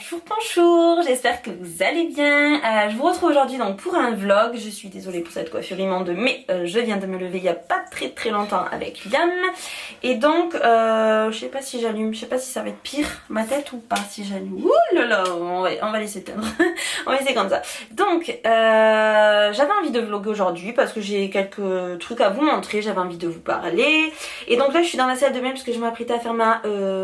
Bonjour, bonjour, j'espère que vous allez bien. Je vous retrouve aujourd'hui donc pour un vlog. Je suis désolée pour cette coiffure immonde, mais je viens de me lever il n'y a pas très longtemps avec Liam. Et donc, je sais pas si j'allume, je sais pas si ça va être pire ma tête ou pas si j'allume. Ouh là là, on va laisser éteindre. On va laisser comme ça. Donc, j'avais envie de vlogger aujourd'hui parce que j'ai quelques trucs à vous montrer, j'avais envie de vous parler. Et donc là, je suis dans la salle de bain parce que je m'apprêtais à faire ma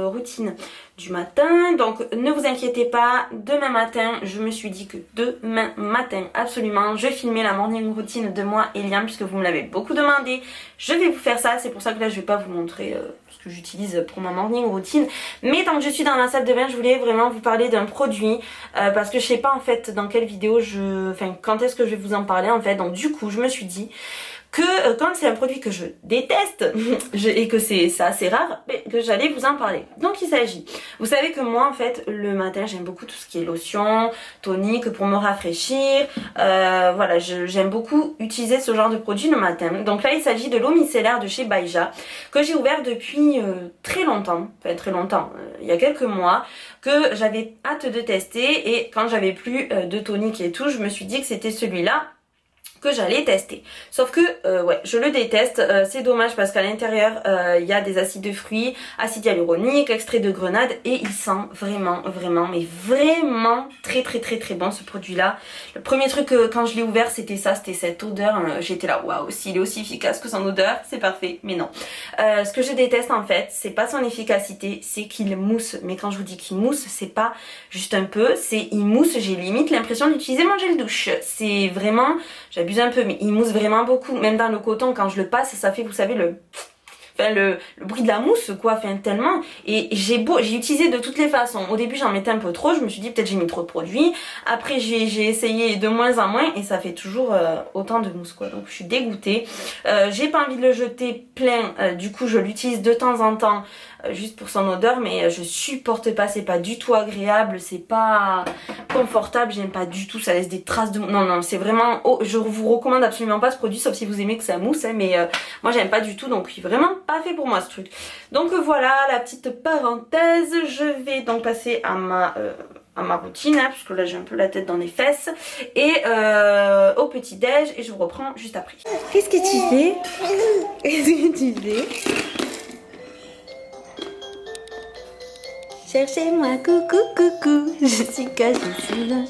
routine du matin. Donc ne vous inquiétez pas, demain matin je me suis dit que demain matin absolument je filmais la morning routine de moi et Liam puisque vous me l'avez beaucoup demandé. Je vais vous faire ça, c'est pour ça que là je vais pas vous montrer ce que j'utilise pour ma morning routine, mais tant que je suis dans la salle de bain je voulais vraiment vous parler d'un produit parce que je sais pas en fait dans quelle vidéo quand est-ce que je vais vous en parler en fait. Donc du coup je me suis dit que quand c'est un produit que je déteste et que c'est assez rare, mais que j'allais vous en parler. Donc il s'agit, vous savez que moi en fait le matin j'aime beaucoup tout ce qui est lotion, tonique pour me rafraîchir, voilà, j'aime beaucoup utiliser ce genre de produit le matin. Donc là il s'agit de l'eau micellaire de chez Baija que j'ai ouvert depuis très longtemps, il y a quelques mois, que j'avais hâte de tester, et quand j'avais plus de tonique et tout, je me suis dit que c'était celui-là que j'allais tester. Sauf que ouais, je le déteste, c'est dommage parce qu'à l'intérieur il y a des acides de fruits, acide hyaluronique, extrait de grenade, et il sent vraiment très bon ce produit là. Le premier truc quand je l'ai ouvert c'était ça, c'était cette odeur, j'étais là waouh, s'il est aussi efficace que son odeur c'est parfait, mais non. Ce que je déteste en fait c'est pas son efficacité, c'est qu'il mousse. Mais quand je vous dis qu'il mousse, c'est pas juste un peu, c'est il mousse, j'ai limite l'impression d'utiliser mon gel douche. C'est vraiment, j'abuse un peu, mais il mousse vraiment beaucoup. Même dans le coton, quand je le passe, ça fait, vous savez, le bruit de la mousse, quoi, enfin tellement. Et j'ai utilisé de toutes les façons. Au début j'en mettais un peu trop, je me suis dit peut-être j'ai mis trop de produits. Après j'ai essayé de moins en moins et ça fait toujours autant de mousse, quoi. Donc je suis dégoûtée. J'ai pas envie de le jeter plein, du coup je l'utilise de temps en temps juste pour son odeur, mais je supporte pas, c'est pas du tout agréable, c'est pas confortable, j'aime pas du tout, ça laisse des traces de... Non, c'est vraiment... Oh, je vous recommande absolument pas ce produit, sauf si vous aimez que ça mousse, hein, mais moi j'aime pas du tout, donc il est vraiment pas fait pour moi ce truc. Donc voilà, la petite parenthèse, je vais donc passer à ma routine, hein, parce que là j'ai un peu la tête dans les fesses, et au petit déj, et je vous reprends juste après. Qu'est-ce que tu fais? Qu'est-ce que tu fais? Cherchez-moi, coucou, je suis cachée sous la...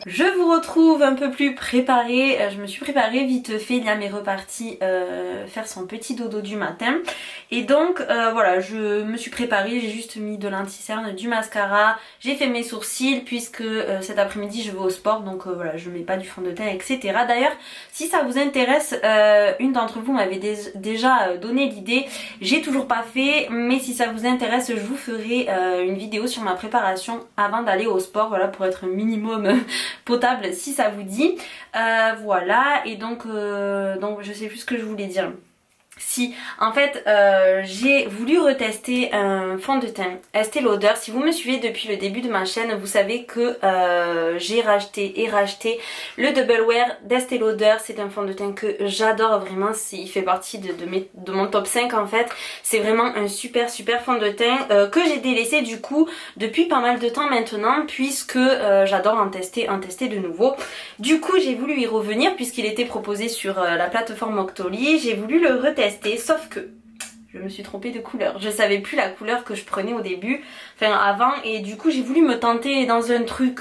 Je vous retrouve un peu plus préparée, je me suis préparée vite fait, Liam est reparti faire son petit dodo du matin. Et donc voilà, je me suis préparée, j'ai juste mis de l'anti-cerne, du mascara, j'ai fait mes sourcils puisque cet après-midi je vais au sport, donc voilà, je mets pas du fond de teint, etc. D'ailleurs, si ça vous intéresse, une d'entre vous m'avait déjà donné l'idée, j'ai toujours pas fait, mais si ça vous intéresse, je vous ferai une vidéo sur ma préparation avant d'aller au sport, voilà, pour être minimum potable si ça vous dit. Voilà, et donc je sais plus ce que je voulais dire. Si, en fait, j'ai voulu retester un fond de teint Estée Lauder. Si vous me suivez depuis le début de ma chaîne, vous savez que j'ai racheté le Double Wear d'Estée Lauder. C'est un fond de teint que j'adore vraiment, il fait partie de mon top 5 en fait. C'est vraiment un super fond de teint que j'ai délaissé du coup depuis pas mal de temps maintenant, puisque j'adore en tester de nouveau. Du coup j'ai voulu y revenir puisqu'il était proposé sur la plateforme Octoly. J'ai voulu le retester. Sauf que je me suis trompée de couleur. Je savais plus la couleur que je prenais au début, enfin avant, et du coup j'ai voulu me tenter dans un truc,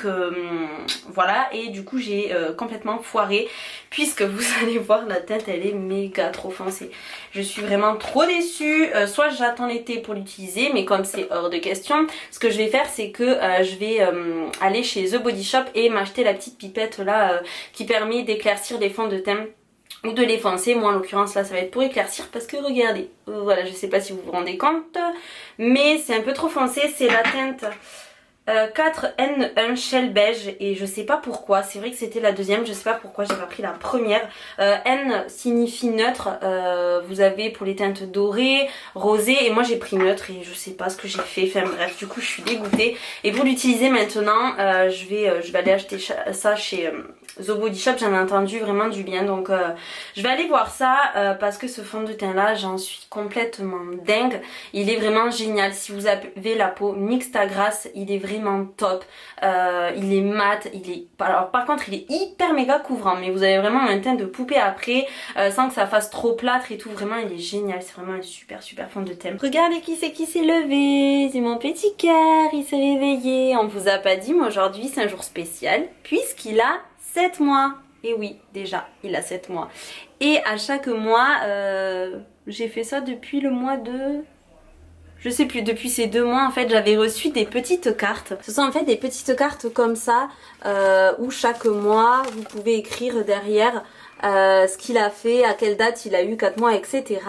voilà, et du coup j'ai complètement foiré, puisque vous allez voir la teinte elle est méga trop foncée. Je suis vraiment trop déçue, soit j'attends l'été pour l'utiliser, mais comme c'est hors de question, ce que je vais faire c'est que je vais aller chez The Body Shop et m'acheter la petite pipette là qui permet d'éclaircir des fonds de teint ou de les foncer. Moi en l'occurrence là ça va être pour éclaircir parce que regardez, voilà, je sais pas si vous vous rendez compte mais c'est un peu trop foncé. C'est la teinte 4N1 Shell Beige et je sais pas pourquoi, c'est vrai que c'était la deuxième, je sais pas pourquoi j'ai pas pris la première. N signifie neutre, vous avez pour les teintes dorées, rosées, et moi j'ai pris neutre et je sais pas ce que j'ai fait, enfin bref, du coup je suis dégoûtée. Et pour l'utiliser maintenant, je vais aller acheter ça chez The Body Shop, j'en ai entendu vraiment du bien, donc je vais aller voir ça parce que ce fond de teint là, j'en suis complètement dingue. Il est vraiment génial. Si vous avez la peau mixte à grasse, il est vraiment top. Il est mat, alors par contre il est hyper méga couvrant, mais vous avez vraiment un teint de poupée après, sans que ça fasse trop plâtre et tout. Vraiment il est génial, c'est vraiment un super fond de teint. Regardez qui s'est levé, c'est mon petit cœur, il s'est réveillé. On vous a pas dit, mais aujourd'hui c'est un jour spécial puisqu'il a 7 mois. Et oui, déjà, il a 7 mois. Et à chaque mois, j'ai fait ça depuis le mois de... Je sais plus, depuis ces 2 mois en fait, j'avais reçu des petites cartes. Ce sont en fait des petites cartes comme ça, où chaque mois, vous pouvez écrire derrière ce qu'il a fait, à quelle date il a eu 4 mois, etc.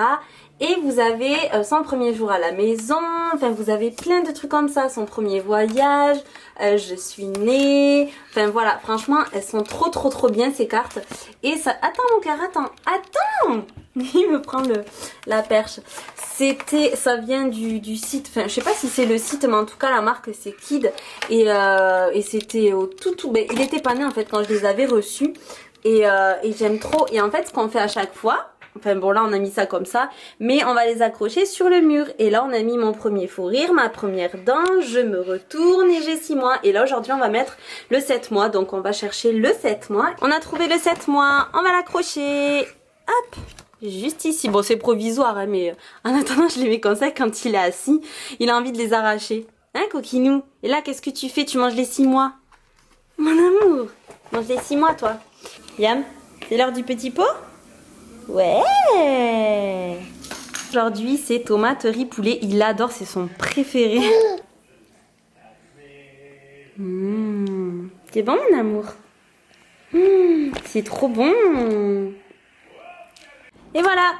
Et vous avez son premier jour à la maison, enfin vous avez plein de trucs comme ça, son premier voyage, je suis née, enfin voilà, franchement elles sont trop bien ces cartes. Et ça, attends mon cœur, attends, il me prend la perche. Ça vient du site, enfin je sais pas si c'est le site, mais en tout cas la marque c'est Kid. Et c'était au tout, ben, il était pas né en fait quand je les avais reçus. Et j'aime trop, et en fait ce qu'on fait à chaque fois, enfin bon là on a mis ça comme ça, mais on va les accrocher sur le mur. Et là on a mis mon premier fou rire, ma première dent, je me retourne et j'ai 6 mois. Et là aujourd'hui on va mettre le 7 mois, donc on va chercher le 7 mois. On a trouvé le 7 mois, on va l'accrocher, hop, juste ici. Bon c'est provisoire hein, mais en attendant je les mets comme ça, quand il est assis, il a envie de les arracher. Hein coquinou? Et là qu'est-ce que tu fais? Tu manges les 6 mois? Mon amour, mange les 6 mois toi. Yam, c'est l'heure du petit pot? Ouais. Aujourd'hui c'est tomate riz poulet, il adore, c'est son préféré. C'est bon mon amour? C'est trop bon. Et voilà,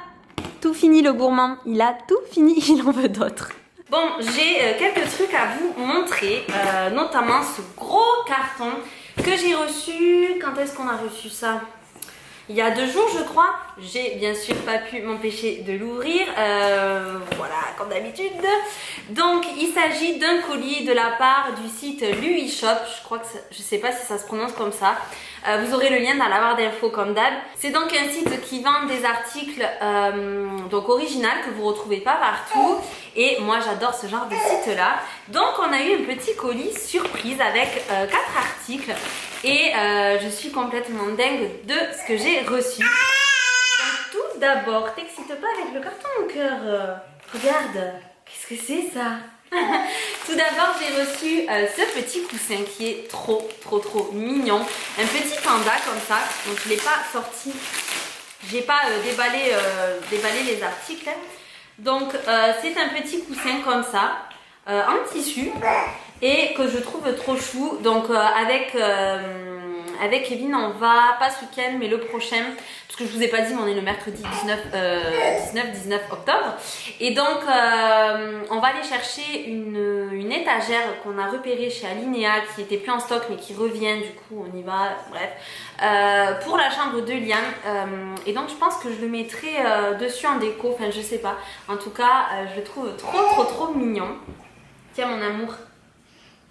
tout fini le gourmand, il a tout fini, il en veut d'autres. Bon, j'ai quelques trucs à vous montrer, notamment ce gros carton que j'ai reçu. Quand est-ce qu'on a reçu ça? Il y a 2 jours je crois. J'ai bien sûr pas pu m'empêcher de l'ouvrir, voilà comme d'habitude. Donc il s'agit d'un colis de la part du site Lui Shop. Je crois que je sais pas si ça se prononce comme ça. Vous aurez le lien dans la barre d'infos comme d'hab. C'est donc un site qui vend des articles donc originaux que vous retrouvez pas partout. Et moi j'adore ce genre de site là. Donc on a eu un petit colis surprise avec 4 articles. Et je suis complètement dingue de ce que j'ai reçu. Donc tout d'abord, t'excites pas avec le carton mon cœur? Regarde, qu'est-ce que c'est ça? Tout d'abord j'ai reçu ce petit coussin qui est trop mignon. Un petit panda comme ça. Donc je l'ai pas sorti. J'ai pas déballé les articles. Donc c'est un petit coussin comme ça. En tissu. Et que je trouve trop chou. Donc avec Kevin on va, pas ce week-end mais le prochain, parce que je vous ai pas dit mais on est le mercredi 19 octobre. Et donc on va aller chercher une étagère qu'on a repérée chez Alinea, qui était plus en stock mais qui revient, du coup on y va, bref, pour la chambre de Liam. Et donc je pense que je le mettrai dessus en déco, enfin je sais pas. En tout cas je le trouve trop mignon. Tiens mon amour.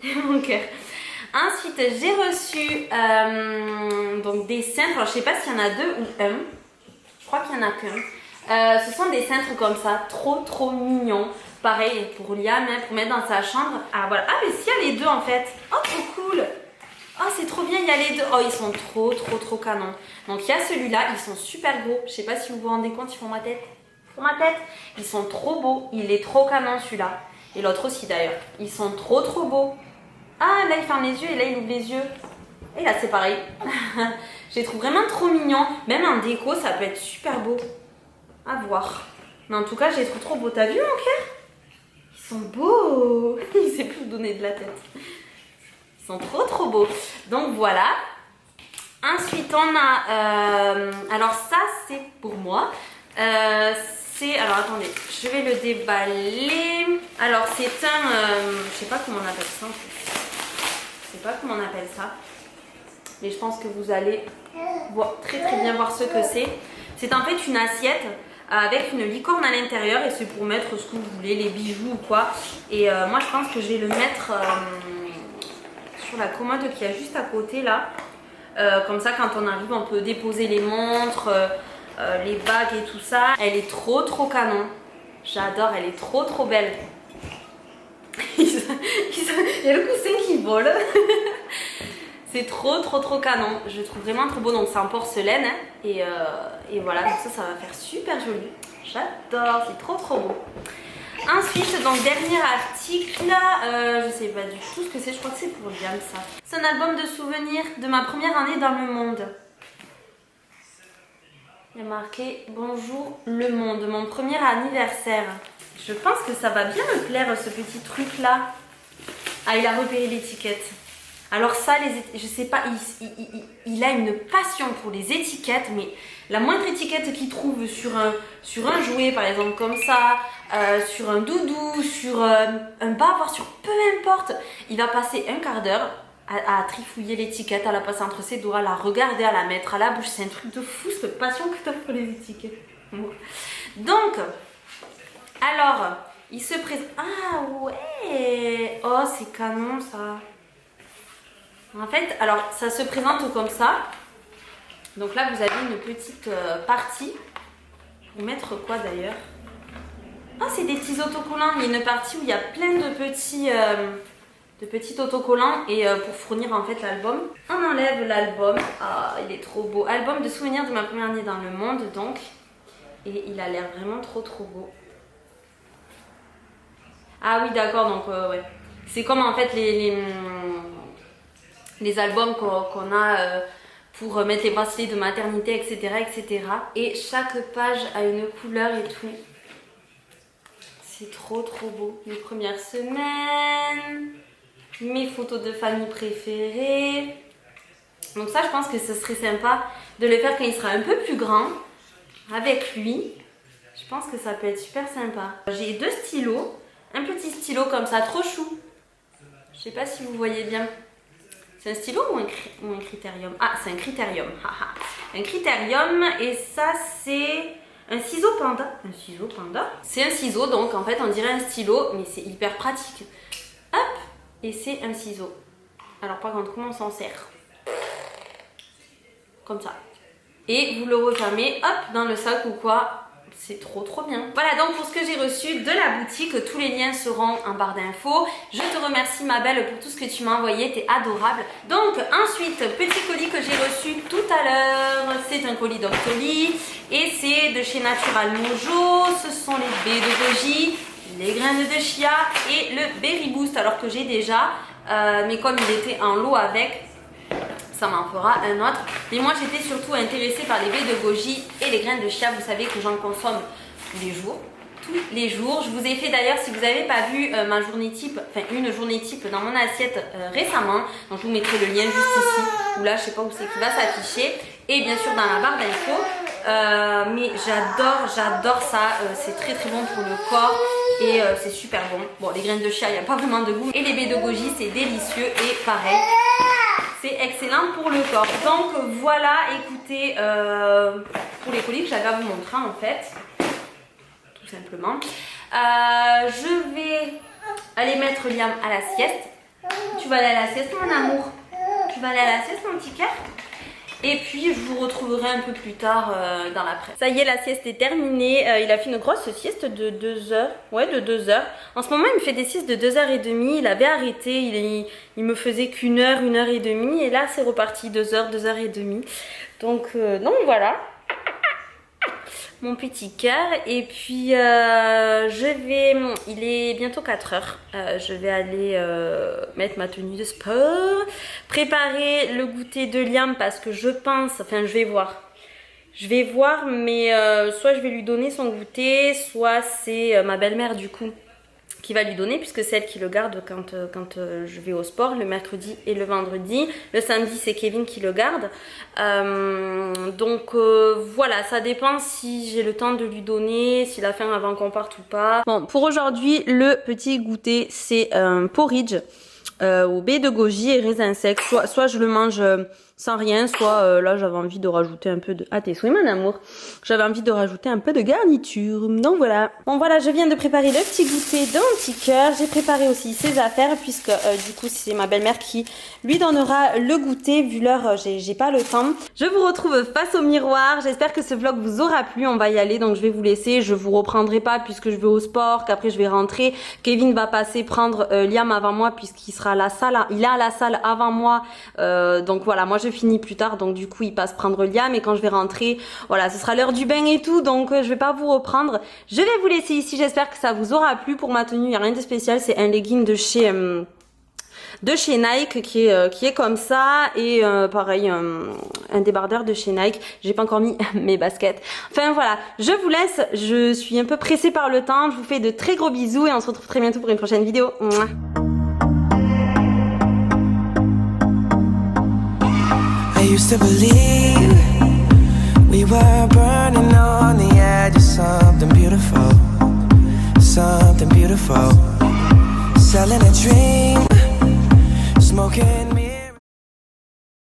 Mon cœur. Ensuite j'ai reçu donc des cintres. Alors je sais pas s'il y en a 2 ou 1. Je crois qu'il y en a qu'un. Ce sont des cintres comme ça, trop mignons. Pareil pour Liam, hein, pour mettre dans sa chambre. Ah voilà, ah mais s'il y a les 2 en fait. Oh trop cool. Oh c'est trop bien, il y a les 2. Oh ils sont trop canons. Donc il y a celui-là, ils sont super gros. Je sais pas si vous vous rendez compte, ils font ma tête. Ils sont trop beaux, il est trop canon celui-là. Et l'autre aussi d'ailleurs. Ils sont trop beaux. Ah là il ferme les yeux et là il ouvre les yeux. Et là c'est pareil. Je les trouve vraiment trop mignons. Même en déco ça peut être super beau. À voir. Mais en tout cas je les trouve trop beaux. T'as vu mon cœur? Ils sont beaux. Il sait plus vous donner de la tête. Ils sont trop beaux. Donc voilà. Ensuite on a... alors ça c'est pour moi. Alors attendez, je vais le déballer. Alors c'est je sais pas comment on appelle ça en fait. Je sais pas comment on appelle ça. Mais je pense que vous allez très bien voir ce que c'est. C'est en fait une assiette avec une licorne à l'intérieur et c'est pour mettre ce que vous voulez, les bijoux ou quoi. Et moi je pense que je vais le mettre sur la commode qui est juste à côté là. Comme ça quand on arrive on peut déposer les montres, les bagues et tout ça. Elle est trop canon. J'adore, elle est trop belle. Il y a le coussin qui vole. C'est trop canon. Je trouve vraiment trop beau. Donc c'est en porcelaine. Hein. Et voilà, donc ça va faire super joli. J'adore, c'est trop beau. Ensuite, donc dernier article, je sais pas du tout ce que c'est, je crois que c'est pour Liam ça. C'est un album de souvenirs de ma première année dans le monde. Il y a marqué bonjour le monde, mon premier anniversaire. Je pense que ça va bien me plaire ce petit truc là. Ah, il a repéré l'étiquette. Alors ça, je sais pas, il a une passion pour les étiquettes, mais la moindre étiquette qu'il trouve sur un jouet, par exemple comme ça, sur un doudou, sur un bavard, sur peu importe, il va passer un quart d'heure à trifouiller l'étiquette, à la passer entre ses doigts, à la regarder, à la mettre à la bouche. C'est un truc de fou, cette passion que tu as pour les étiquettes. Donc, alors, il se présente... Ah ouais. Oh, c'est canon ça. En fait, alors ça se présente comme ça. Donc là, vous avez une petite partie. Pour mettre quoi d'ailleurs? Ah, c'est des petits autocollants. Il y a une partie où il y a plein de petits autocollants et pour fournir en fait l'album. On enlève l'album. Ah, il est trop beau. Album de souvenirs de ma première année dans le monde donc. Et il a l'air vraiment trop beau. Ah oui, d'accord, donc ouais. C'est comme en fait les albums qu'on a pour mettre les bracelets de maternité, etc. Et chaque page a une couleur et tout. C'est trop beau. Mes premières semaines, mes photos de famille préférées. Donc ça, je pense que ce serait sympa de le faire quand il sera un peu plus grand, avec lui. Je pense que ça peut être super sympa. J'ai 2 stylos. Un petit stylo comme ça, trop chou. Je sais pas si vous voyez bien. C'est un stylo ou un critérium? Ah, c'est un critérium. Un critérium et ça c'est un ciseau panda. Un ciseau panda? C'est un ciseau donc en fait on dirait un stylo mais c'est hyper pratique. Hop! Et c'est un ciseau. Alors par contre comment on s'en sert? Comme ça. Et vous le refermez hop dans le sac ou quoi. C'est trop bien. Voilà donc pour ce que j'ai reçu de la boutique, tous les liens seront en barre d'infos. Je te remercie ma belle pour tout ce que tu m'as envoyé, t'es adorable. Donc ensuite, petit colis que j'ai reçu tout à l'heure, c'est un colis Doctolib et c'est de chez Natural Mojo. Ce sont les baies de goji, les graines de chia et le Berry Boost alors que j'ai déjà, mais comme il était en lot avec, ça m'en fera un autre. Mais moi j'étais surtout intéressée par les baies de goji et les graines de chia. Vous savez que j'en consomme tous les jours. Je vous ai fait d'ailleurs, si vous n'avez pas vu ma journée type, enfin une journée type dans mon assiette récemment, donc je vous mettrai le lien juste ici, ou là je sais pas où c'est qui va s'afficher, et bien sûr dans la barre d'infos. Mais j'adore ça, c'est très bon pour le corps et c'est super bon. Bon, les graines de chia il n'y a pas vraiment de goût, et les baies de goji c'est délicieux et pareil. C'est excellent pour le corps. Donc voilà, écoutez, pour les colis que j'avais à vous montrer en fait, tout simplement. Je vais aller mettre Liam à la sieste. Tu vas aller à la sieste mon amour? Tu vas aller à la sieste mon petit cœur? Et puis je vous retrouverai un peu plus tard dans l'après. Ça y est, la sieste est terminée. Il a fait une grosse sieste de 2 heures. Ouais, de 2 heures. En ce moment, il me fait des siestes de 2h30. Il avait arrêté. Il me faisait qu'1 heure, 1h30. Et là, c'est reparti 2 heures, 2h30. Donc voilà. Mon petit cœur. Et puis, il est bientôt 4 heures. Je vais aller mettre ma tenue de sport. Préparer le goûter de Liam parce que je pense, enfin je vais voir. Je vais voir, mais soit je vais lui donner son goûter, soit c'est ma belle-mère du coup qui va lui donner puisque c'est elle qui le garde quand je vais au sport le mercredi et le vendredi. Le samedi c'est Kevin qui le garde. Donc voilà, ça dépend si j'ai le temps de lui donner, s'il a faim avant qu'on parte ou pas. Bon, pour aujourd'hui le petit goûter c'est un porridge aux baies de goji et raisins secs. Soit je le mange sans rien, soit là j'avais envie de rajouter un peu de... Ah, tes souhaits mon amour. J'avais envie de rajouter un peu de garniture. Donc voilà. Bon voilà, je viens de préparer le petit goûter de mon petit cœur. J'ai préparé aussi ses affaires puisque du coup c'est ma belle-mère qui lui donnera le goûter. Vu l'heure, j'ai pas le temps. Je vous retrouve face au miroir. J'espère que ce vlog vous aura plu. On va y aller, donc je vais vous laisser. Je vous reprendrai pas puisque je vais au sport, qu'après je vais rentrer. Kevin va passer prendre Liam avant moi puisqu'il sera à la salle. Il est à la salle avant moi. Donc voilà, moi je finis plus tard, donc du coup il passe prendre Liam et quand je vais rentrer, voilà, ce sera l'heure du bain et tout, donc je vais pas vous reprendre. Je vais vous laisser ici, j'espère que ça vous aura plu. Pour ma tenue, il n'y a rien de spécial, c'est un legging de chez Nike qui est comme ça et pareil un débardeur de chez Nike. J'ai pas encore mis mes baskets. Enfin voilà, je vous laisse, je suis un peu pressée par le temps. Je vous fais de très gros bisous et on se retrouve très bientôt pour une prochaine vidéo. Mouah. I used to believe we were burning on the edge of something beautiful, something beautiful. Selling a dream, smoking